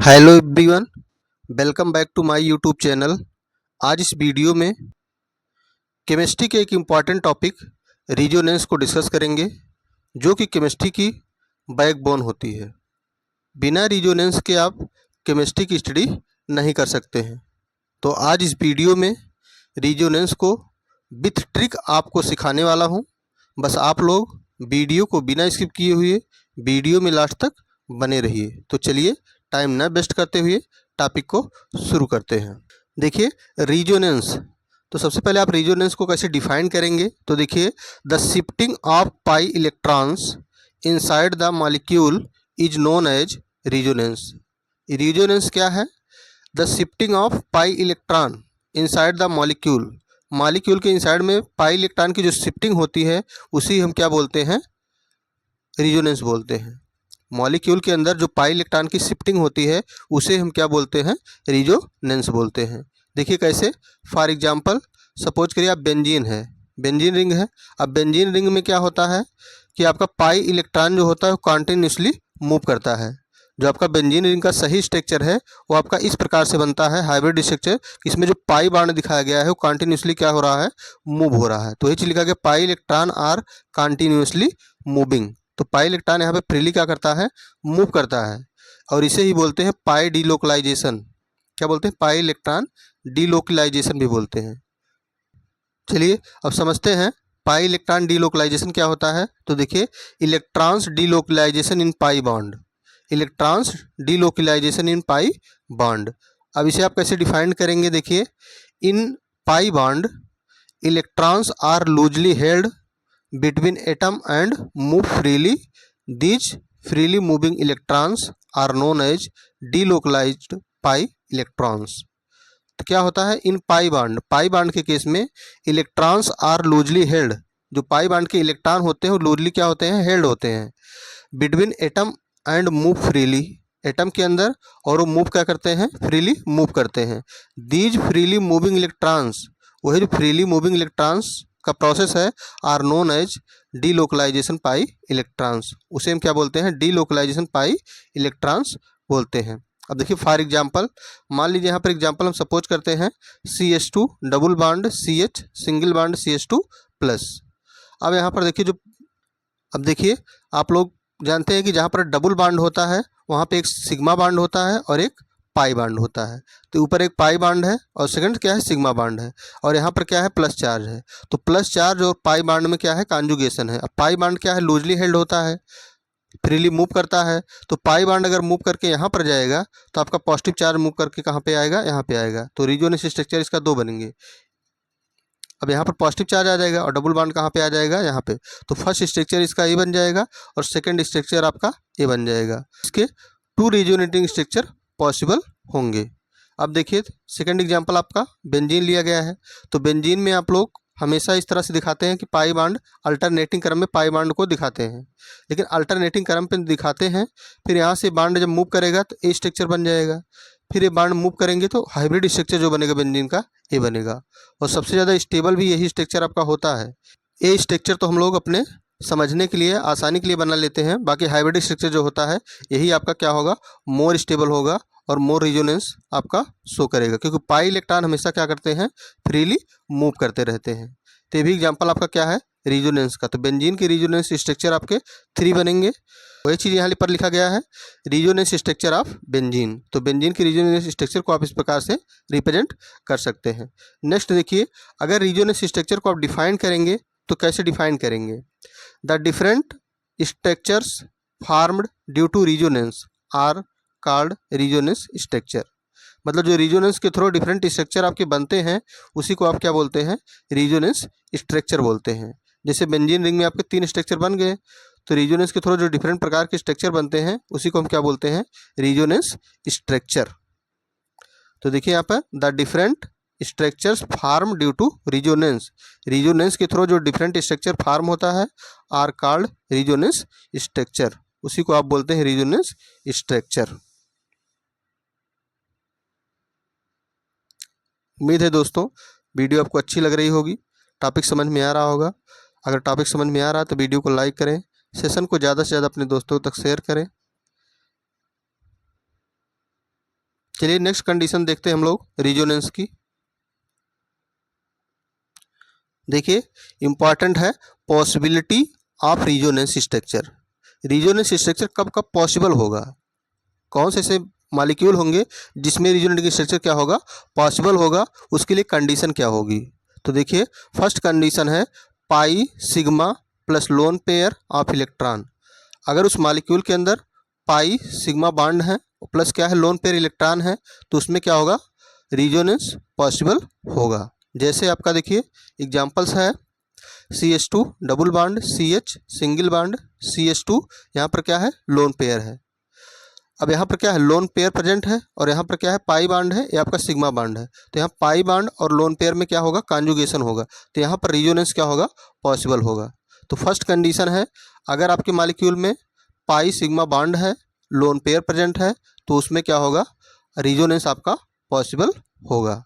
Hello everyone, welcome back to my YouTube channel. आज इस video में केमिस्ट्री के एक इम्पॉर्टेंट टॉपिक रिजोनेंस को डिस्कस करेंगे, जो कि केमिस्ट्री की बैकबोन होती है। बिना रिजोनेंस के आप केमिस्ट्री की स्टडी नहीं कर सकते हैं। तो आज इस वीडियो में रिजोनेंस को विथ ट्रिक आपको सिखाने वाला हूं। बस आप लोग वीडियो को बिना स्किप किए हुए वीडियो में लास्ट तक बने रहिए। तो चलिए टाइम न वेस्ट करते हुए टॉपिक को शुरू करते हैं। देखिए रिजोनेंस, तो सबसे पहले आप रिजोनेंस को कैसे डिफाइन करेंगे। तो देखिए, the shifting of pi electrons inside the molecule is known as resonance. Resonance क्या है? The shifting of pi electron inside the molecule, molecule के इनसाइड में पाई इलेक्ट्रॉन की जो शिफ्टिंग होती है उसी हम क्या बोलते हैं? रिजोनेंस बोलते हैं। मॉलिक्यूल के अंदर जो पाई इलेक्ट्रॉन की शिफ्टिंग होती है उसे हम क्या बोलते हैं? रिजोनेंस बोलते हैं। देखिए कैसे, फॉर एग्जांपल सपोज करिए आप बेंजीन है, बेंजीन रिंग है। अब बेंजीन रिंग में क्या होता है कि आपका पाई इलेक्ट्रॉन जो होता है वो कॉन्टिन्यूसली मूव करता है। जो आपका बेंजीन रिंग का सही स्ट्रक्चर है वो आपका इस प्रकार से बनता है, हाइब्रिड स्ट्रक्चर। इसमें जो पाई बॉन्ड दिखाया गया है वो कॉन्टिन्यूसली क्या हो रहा है? मूव हो रहा है। तो ये चीज लिखा गया, pi electron are continuously moving. तो पाई इलेक्ट्रॉन यहाँ पे फ्रीली क्या करता है? मूव करता है। और इसे ही बोलते हैं पाई डीलोकलाइजेशन। क्या बोलते हैं? पाई इलेक्ट्रॉन डीलोकलाइजेशन भी बोलते हैं। चलिए अब समझते हैं पाई इलेक्ट्रॉन डीलोकलाइजेशन क्या होता है। तो देखिए, electrons delocalization in pi bond, electrons delocalization in pi bond. अब इसे आप कैसे डिफाइन करेंगे? देखिए, in pi bond electrons are loosely held between atom and move freely. These freely moving electrons are known as delocalized pi electrons. तो क्या होता है? इन पाई बॉन्ड, पाई बॉन्ड के केस में इलेक्ट्रॉन्स आर लूजली हेल्ड, जो pi bond के electron होते हैं वो लूजली क्या होते हैं? हेल्ड होते हैं। Between atom and move freely, atom के अंदर, और वो मूव क्या करते हैं? फ्रीली मूव करते हैं। दीज फ्रीली मूविंग इलेक्ट्रॉन्स, वही जो फ्रीली मूविंग इलेक्ट्रॉन्स का प्रोसेस है, are known as delocalisation pi electrons. उसे हम क्या बोलते हैं? डीलोकलाइजेशन पाई इलेक्ट्रॉन्स बोलते हैं। अब देखिए फॉर एग्जांपल, मान लीजिए यहाँ पर एग्जांपल हम सपोज करते हैं CH2 double bond CH single bond CH2 plus. अब यहाँ पर देखिए, जो अब देखिए आप लोग जानते हैं कि जहाँ पर डबल बॉन्ड होता है वहाँ पे एक सिग्मा बॉन्ड होता है और एक पाई बॉन्ड होता है। तो ऊपर एक पाई बॉन्ड है और सेकंड क्या है? सिग्मा बॉन्ड है। और यहाँ पर क्या है? प्लस चार्ज है। तो प्लस चार्ज और पाई बॉन्ड में क्या है? कॉन्जुगेशन है। अब पाई बॉन्ड क्या है? लूजली हेल्ड होता है, फ्रीली मूव करता है। तो पाई बॉन्ड अगर मूव करके यहाँ पर जाएगा तो आपका पॉजिटिव चार्ज मूव करके कहाँ पे आएगा? यहाँ पे आएगा। तो रिजोनेंस स्ट्रक्चर इसका दो बनेंगे। अब यहाँ पर पॉजिटिव चार्ज आ जाएगा और डबल बॉन्ड कहाँ पे आ जाएगा? यहाँ पे। तो फर्स्ट स्ट्रक्चर इसका ए बन जाएगा और सेकंड स्ट्रक्चर आपका ए बन जाएगा। इसके टू रिजोनेटिंग स्ट्रक्चर पॉसिबल होंगे। अब देखिए सेकंड एग्जांपल आपका बेंजीन लिया गया है। तो बेंजीन में आप लोग हमेशा इस तरह से दिखाते हैं कि पाई बॉन्ड अल्टरनेटिंग क्रम में पाई बॉन्ड को दिखाते हैं, लेकिन अल्टरनेटिंग क्रम पे दिखाते हैं। फिर यहाँ से बॉन्ड जब मूव करेगा तो ए स्ट्रक्चर बन जाएगा। फिर ये बॉन्ड मूव करेंगे तो हाइब्रिड स्ट्रक्चर जो बनेगा बेंजीन का, ए बनेगा। और सबसे ज़्यादा स्टेबल भी यही स्ट्रक्चर आपका होता है। ए स्ट्रक्चर तो हम लोग अपने समझने के लिए, आसानी के लिए बना लेते हैं। बाकी हाइब्रिड स्ट्रक्चर जो होता है यही आपका क्या होगा? मोर स्टेबल होगा और मोर रिजोनेंस आपका शो करेगा, क्योंकि पाई इलेक्ट्रॉन हमेशा क्या करते हैं? फ्रीली मूव करते रहते हैं। तो ये भी एग्जाम्पल आपका क्या है? रिजोनेंस का। तो बेंजीन के रिजोनेंस स्ट्रक्चर आपके 3 बनेंगे। वही चीज़ यहाँ पर लिखा गया है, रिजोनेंस स्ट्रक्चर ऑफ बेंजीन। तो बेंजीन के रिजोनेंस स्ट्रक्चर को आप इस प्रकार से रिप्रेजेंट कर सकते हैं। नेक्स्ट देखिए, अगर रिजोनेंस स्ट्रक्चर को आप डिफाइन करेंगे तो कैसे डिफाइन करेंगे? The different structures formed due to resonance are called resonance structure. मतलब जो रिजोनेंस के थ्रू डिफरेंट स्ट्रक्चर आपके बनते हैं उसी को आप क्या बोलते हैं? रिजोनेंस स्ट्रक्चर बोलते हैं। जैसे बेंजीन रिंग में आपके 3 स्ट्रक्चर बन गए, तो रिजोनेंस के थ्रू जो डिफरेंट प्रकार के स्ट्रक्चर बनते हैं उसी को हम क्या बोलते हैं? Resonance structure. तो देखिए यहाँ पर the different structures form due to resonance, resonance के थ्रू जो डिफरेंट स्ट्रक्चर फार्म होता है आर कॉल्ड रिजोनेंस स्ट्रक्चर, उसी को आप बोलते हैं रिजोनेंस स्ट्रक्चर। उम्मीद है दोस्तों वीडियो आपको अच्छी लग रही होगी, टॉपिक समझ में आ रहा होगा। अगर टॉपिक समझ में आ रहा है तो वीडियो को लाइक करें, सेशन को ज़्यादा से ज़्यादा अपने दोस्तों तक शेयर करें। चलिए नेक्स्ट कंडीशन देखते हैं हम लोग रिजोनेंस की। देखिए इंपॉर्टेंट है possibility of resonance structure. Resonance structure कब कब पॉसिबल होगा, कौन से ऐसे मॉलिक्यूल होंगे जिसमें रिजोनेंस स्ट्रक्चर क्या होगा, पॉसिबल होगा, उसके लिए कंडीशन क्या होगी। तो देखिए फर्स्ट कंडीशन है pi sigma plus lone pair of electron. अगर उस मॉलिक्यूल के अंदर पाई सिग्मा बॉन्ड है प्लस क्या है लोन पेयर इलेक्ट्रॉन है, तो उसमें क्या होगा, रिजोनेंस पॉसिबल होगा। जैसे आपका देखिए एग्जांपल्स है CH2 double bond CH single bond CH2, यहाँ पर क्या है लोन पेयर है। अब यहाँ पर क्या है लोन पेयर प्रेजेंट है और यहाँ पर क्या है पाई बॉन्ड है, ये आपका सिग्मा बॉन्ड है। तो यहाँ पाई बॉन्ड और लोन पेयर में क्या होगा, कॉन्जुगेशन होगा, तो यहाँ पर रिजोनेंस क्या होगा, पॉसिबल होगा। तो फर्स्ट कंडीशन है अगर आपके मॉलिक्यूल में पाई सिग्मा बॉन्ड है, लोन पेयर प्रेजेंट है, तो उसमें क्या होगा, रिजोनेंस आपका पॉसिबल होगा।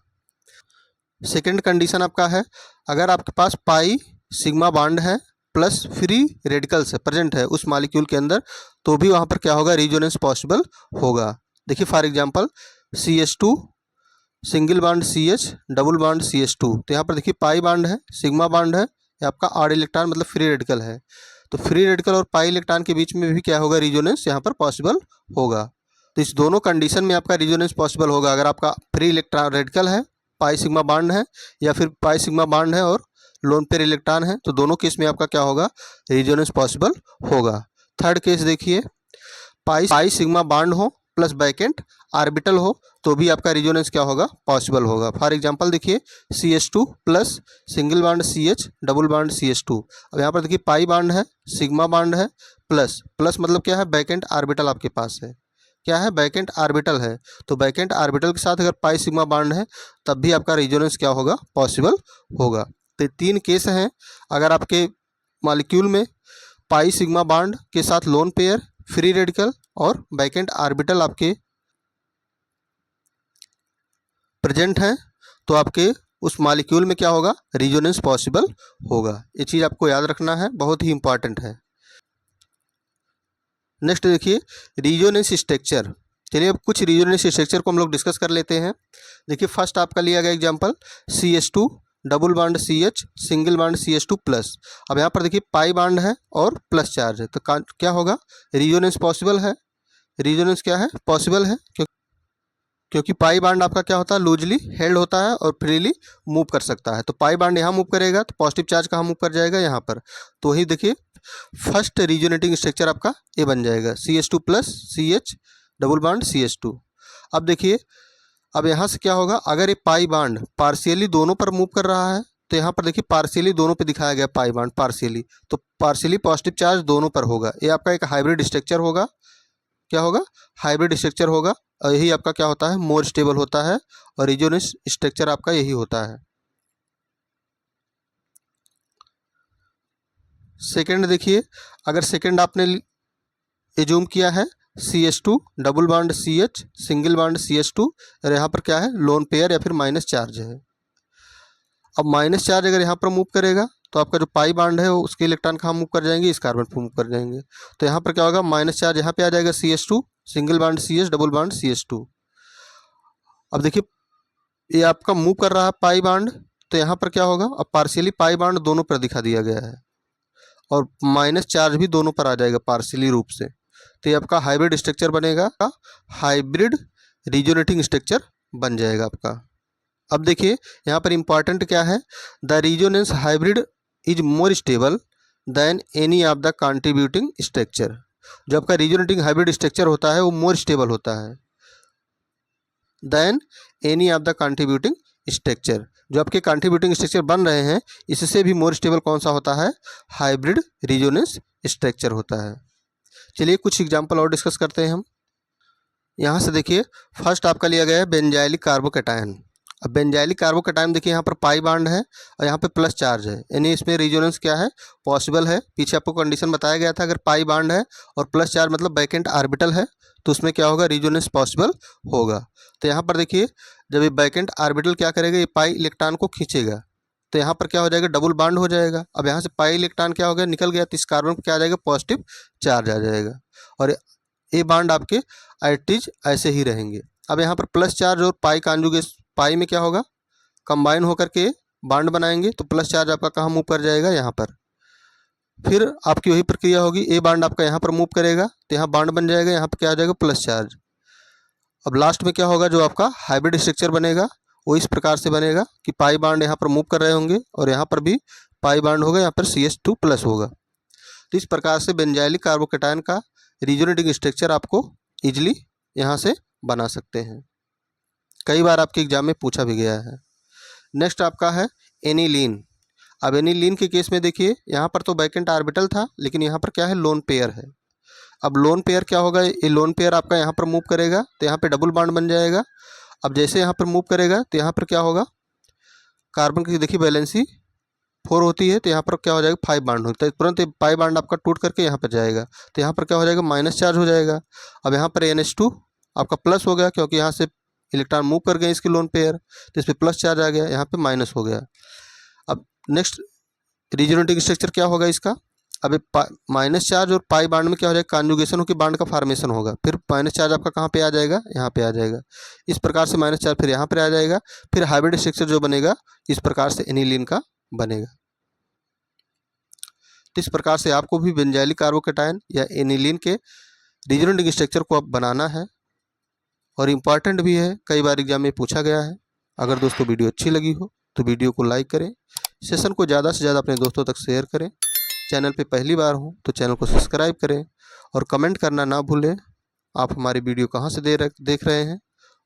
सेकेंड कंडीशन आपका है अगर आपके पास पाई सिग्मा बॉन्ड है प्लस फ्री रेडिकल्स है प्रेजेंट है उस मॉलिक्यूल के अंदर, तो भी वहाँ पर क्या होगा, रिजोनेंस पॉसिबल होगा। देखिए for example CH2 single bond CH double bond CH2, तो यहाँ पर देखिए पाई बॉन्ड है सिग्मा बॉन्ड है, ये आपका ऑड इलेक्ट्रॉन मतलब फ्री रेडिकल है। तो फ्री रेडिकल और पाई इलेक्ट्रॉन के बीच में भी क्या होगा, रिजोनेंस यहाँ पर पॉसिबल होगा। तो इस दोनों कंडीशन में आपका रिजोनेंस पॉसिबल होगा। अगर आपका फ्री इलेक्ट्रॉन रेडिकल है, पाई सिग्मा बॉन्ड है, या फिर पाई सिग्मा बॉन्ड है और लोन पेयर इलेक्ट्रॉन है, तो दोनों केस में आपका क्या होगा, रिजोनेंस पॉसिबल होगा। थर्ड केस देखिए पाई सिग्मा बॉन्ड हो प्लस वैकेंट ऑर्बिटल हो, तो भी आपका रिजोनेंस क्या होगा, पॉसिबल होगा। फॉर एग्जांपल देखिए CH2 plus single bond CH double bond CH2। अब यहाँ पर देखिए पाई बॉन्ड है सिग्मा बॉन्ड है प्लस मतलब क्या है, वैकेंट ऑर्बिटल आपके पास है, क्या है, वैकेंट ऑर्बिटल है। तो वैकेंट ऑर्बिटल के साथ अगर पाई सिग्मा बॉन्ड है तब भी आपका रिजोनेंस क्या होगा, पॉसिबल होगा। तो तीन केस हैं, अगर आपके मॉलिक्यूल में पाई सिग्मा बॉन्ड के साथ लोन पेयर, फ्री रेडिकल और वैकेंट ऑर्बिटल आपके प्रेजेंट हैं, तो आपके उस मॉलिक्यूल में क्या होगा, रिजोनेंस पॉसिबल होगा। ये चीज़ आपको याद रखना है, बहुत ही इंपॉर्टेंट है। नेक्स्ट देखिए रिजोनेंस स्ट्रक्चर। चलिए अब कुछ रिजोनेंस स्ट्रक्चर को हम लोग डिस्कस कर लेते हैं। देखिए फर्स्ट आपका लिया गया example CH2 double bond CH single bond CH2 plus. अब यहाँ पर देखिए पाई बॉन्ड है और प्लस चार्ज है, तो क्या होगा, रिजोनेंस पॉसिबल है। रिजोनेंस क्या है, पॉसिबल है, क्योंकि पाई बॉन्ड आपका क्या होता है, लूजली हेल्ड होता है और फ्रीली मूव कर सकता है। तो पाई बॉन्ड यहाँ मूव करेगा तो पॉजिटिव चार्ज कहाँ मूव कर जाएगा, यहाँ पर। तो वही देखिए फर्स्ट रिजोनेटिंग स्ट्रक्चर आपका ये बन जाएगा CH2 plus CH double bond CH2। अब देखिए अब यहाँ से क्या होगा, अगर ये पाई बॉन्ड पार्शियली दोनों पर मूव कर रहा है, तो यहाँ पर देखिए पार्शियली दोनों पे दिखाया गया पाई बॉन्ड पार्शियली, तो पार्शियली पॉजिटिव चार्ज दोनों पर होगा। ये आपका एक हाइब्रिड स्ट्रक्चर होगा, क्या होगा, हाइब्रिड स्ट्रक्चर होगा। और यही आपका क्या होता है, मोर स्टेबल होता है, और रिजोनेंस स्ट्रक्चर आपका यही होता है। सेकंड देखिए अगर सेकंड आपने एज्यूम किया है CH2 double bond CH single bond CH2, और यहाँ पर क्या है, लोन पेयर या फिर माइनस चार्ज है। अब माइनस चार्ज अगर यहाँ पर मूव करेगा तो आपका जो पाई बॉन्ड है उसके इलेक्ट्रॉन कहाँ मूव कर जाएंगे, इस कार्बन पर मूव कर जाएंगे। तो यहाँ पर क्या होगा, माइनस चार्ज यहाँ पे आ जाएगा CH2 single bond CH double bond CH2। अब देखिए ये आपका मूव कर रहा है पाई बॉन्ड, तो यहाँ पर क्या होगा, अब पार्शियली पाई बॉन्ड दोनों पर दिखा दिया गया है और माइनस चार्ज भी दोनों पर आ जाएगा पार्शियली रूप से। तो ये आपका हाइब्रिड स्ट्रक्चर बनेगा, हाइब्रिड रिजोनेटिंग स्ट्रक्चर बन जाएगा आपका। अब देखिए यहाँ पर इंपॉर्टेंट क्या है, the resonance hybrid is more stable then any of the contributing structure. जो आपका रिजोनेटिंग हाइब्रिड स्ट्रक्चर होता है वो मोर स्टेबल होता है than any of the contributing structure. जो आपके कंट्रीब्यूटिंग स्ट्रक्चर बन रहे हैं इससे भी मोर स्टेबल कौन सा होता है, हाइब्रिड रिजोनेंस स्ट्रक्चर होता है। चलिए कुछ एग्जांपल और डिस्कस करते हैं हम। यहाँ से देखिए फर्स्ट आपका लिया गया है बेंजाइलिक कार्बोकैटायन। अब बेंजाइलिक कार्बोकैटायन देखिए यहाँ पर पाई बॉन्ड है और यहाँ पे प्लस चार्ज है, यानी इसमें रिजोनेंस क्या है, पॉसिबल है। पीछे आपको कंडीशन बताया गया था, अगर पाई बॉन्ड है और प्लस चार्ज मतलब वैकेंट ऑर्बिटल है तो उसमें क्या होगा, रिजोनेंस पॉसिबल होगा। तो यहाँ पर देखिए जब ये वैकेंट ऑर्बिटल क्या करेगा, ये पाई इलेक्ट्रॉन को खींचेगा, तो यहाँ पर क्या हो जाएगा, डबल बॉन्ड हो जाएगा। अब यहाँ से पाई इलेक्ट्रॉन क्या हो गया, निकल गया, तो इस कार्बन पर क्या आ जाएगा, पॉजिटिव चार्ज आ जाएगा और ये बॉन्ड आपके एट इज ऐसे ही रहेंगे। अब यहाँ पर प्लस चार्ज और पाई कॉन्जुगेट, पाई में क्या होगा, कंबाइन होकर के बॉन्ड बनाएंगे, तो प्लस चार्ज आपका कहाँ मूव कर जाएगा, यहाँ पर। फिर आपकी वही प्रक्रिया होगी, ए बॉन्ड आपका यहाँ पर मूव करेगा तो यहाँ बॉन्ड बन जाएगा, यहाँ पर क्या आ जाएगा, प्लस चार्ज। अब लास्ट में क्या होगा, जो आपका हाइब्रिड स्ट्रक्चर बनेगा वो इस प्रकार से बनेगा कि पाई बॉन्ड यहाँ पर मूव कर रहे होंगे और यहाँ पर भी पाई बॉन्ड होगा, यहाँ पर CH2 प्लस होगा। तो इस प्रकार से बेंजाइलिक कार्बोकेटायन का रिजोनेटिंग स्ट्रक्चर आपको इजीली यहाँ से बना सकते हैं। कई बार आपके एग्जाम में पूछा भी गया है। नेक्स्ट आपका है एनिलीन। अब एनिलीन के केस में देखिए, यहाँ पर तो वैकेंट ऑर्बिटल था, लेकिन यहाँ पर क्या है, लोन पेयर है। अब लोन पेयर क्या होगा, ये लोन पेयर आपका यहाँ पर मूव करेगा तो यहाँ पे डबल बॉन्ड बन जाएगा। अब जैसे यहाँ पर मूव करेगा तो यहाँ पर क्या होगा, कार्बन की देखिए वैलेंसी 4 होती है, तो यहाँ पर क्या हो जाएगा, 5 बॉन्ड होता है, तुरंत पाई बॉन्ड आपका टूट करके यहाँ पर जाएगा, तो यहाँ पर क्या हो जाएगा, माइनस चार्ज हो जाएगा। अब यहाँ पर NH2 आपका प्लस हो गया, क्योंकि यहाँ से इलेक्ट्रॉन मूव कर गए इसके लोन पेयर, तो इस पर प्लस चार्ज आ गया, यहाँ पे माइनस हो गया। अब नेक्स्ट रिजोनेटिंग स्ट्रक्चर क्या होगा इसका, अब माइनस चार्ज और पाई बॉन्ड में क्या हो जाएगा, कॉन्जुगेशन होकर बॉन्ड का फॉर्मेशन होगा, फिर माइनस चार्ज आपका कहाँ पे आ जाएगा, यहाँ पे आ जाएगा। इस प्रकार से माइनस चार्ज फिर यहाँ पर आ जाएगा, फिर हाइब्रिड स्ट्रक्चर जो बनेगा इस प्रकार से एनिलीन का बनेगा। तो इस प्रकार से आपको भी बेंजाइलिक कार्बोकेटायन या एनिलीन के रिजोनेटिंग स्ट्रक्चर को अब बनाना है, और इम्पॉर्टेंट भी है, कई बार एग्जाम में पूछा गया है। अगर दोस्तों वीडियो अच्छी लगी हो तो वीडियो को लाइक करें, सेशन को ज़्यादा से ज़्यादा अपने दोस्तों तक शेयर करें, चैनल पे पहली बार हो तो चैनल को सब्सक्राइब करें, और कमेंट करना ना भूलें आप हमारी वीडियो कहाँ से देख रहे हैं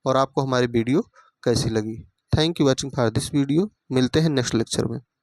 और आपको हमारी वीडियो कैसी लगी। Thank you watching for this video. मिलते हैं नेक्स्ट लेक्चर में।